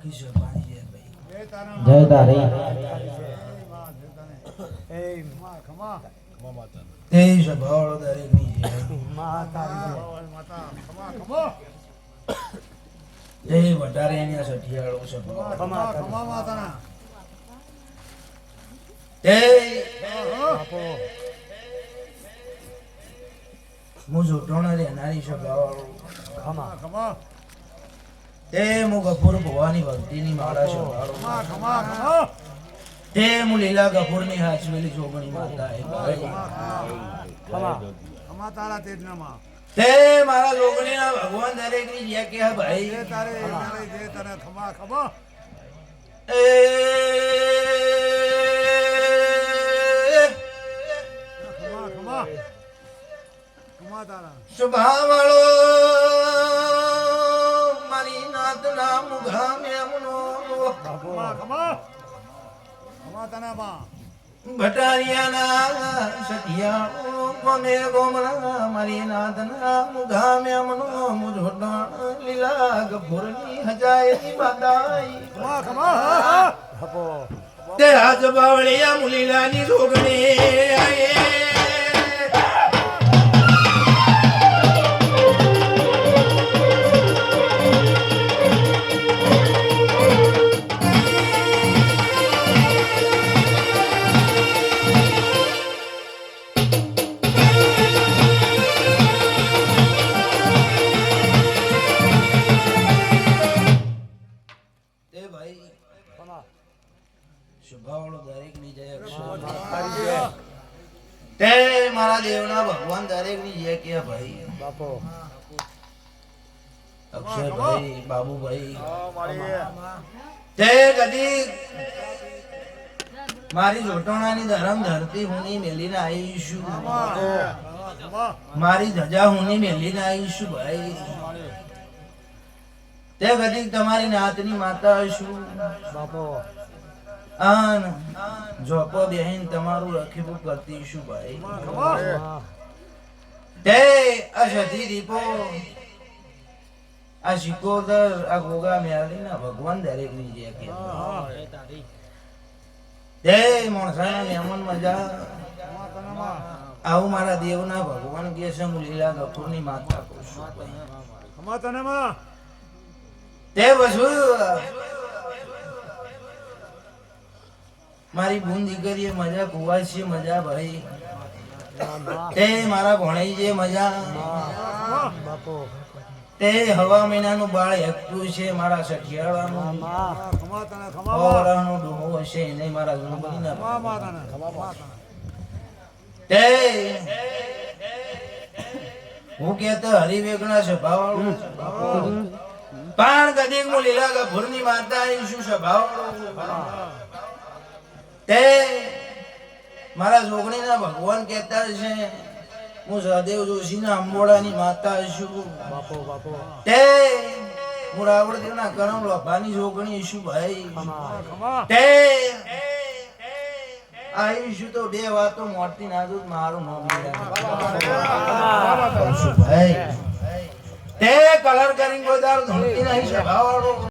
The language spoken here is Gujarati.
બાકી છે પાણી છે ભાઈ જય તારી તે સ્વભાવ દરેકની જય જય વધારે એની સઠિયાળો સ્વભાવ જય હું જોટોણા રે નારી સ્વભાવવાળો તે હું ગફુર ભવાની ભક્તિની માળા સ્વભાવવાળો તે હું લીલા ગફુરની હાચવેલી જોગણી માતા તે મારા જોગણીના ભગવાન દરેકની જે કે ભાઈ સ્વભાવવાળો મારી નાત નામ ગામે અમનો ભટારિયાના સઠિયાળો કોને ગોમણા મારી નાત નામ ગામે અમનો મુજોડા લીલા ગફુરની હજાયની બાદાઈ તે આજ બાવળિયા મુલીલાની જોગણી મારા દેવના ભગવાન દરેક ની જય કે ભાઈ બાપો અક્ષરભાઈ બાબુભાઈ તે કદી મારી જોટોણાની ધરમ ધરતી હુની મેલીને આવીશું મારી ધજા હુની મેલીને આવીશું ભાઈ તે કદી તમારી નાતની માતા હશું બાપો આન જોપો બેહીન તમારું રખીબું કરતી શું ભાઈ તે અશધી દીપો આ શિકોદર આ ગોગા મેળીના ભગવાન દરેક ની જે કે તે મોણસાના મહેમાન મજા આવું મારા દેવના ભગવાન કે છે હું લીલા ગફુરની માતા કહું છું તે વસુ મારી બૂન દીકરીએ મજા કુવાસી મજા ભાઈ તે મારા ભણાઈ જે મજા તે હવા મહિનાનું બાળ હેકતું છે મારા સઠિયાળાનું ઓરાનો ડોહો હશે એને મારા ગુણબનીના તે હું કહેતો હરિવેગના સ્વભાવવાળું પણ કદી હું લીલા ગફુરની માતા શું સ્વભાવવાળું તે મારા જોગણીના ભગવાન કહેતા છે હું સહદેવ જોશીના અંબોડાની માતા છું તે હું રાવણદેવના કરમ લોભાની જોગણી છું ભાઈ તે આવીશું તો બે વાતો મોટી નાજુક મારું નામ ભાઈ તે કલર કરીને કોઈ દારૂ ધૂળતી નહીં સ્વભાવવાળો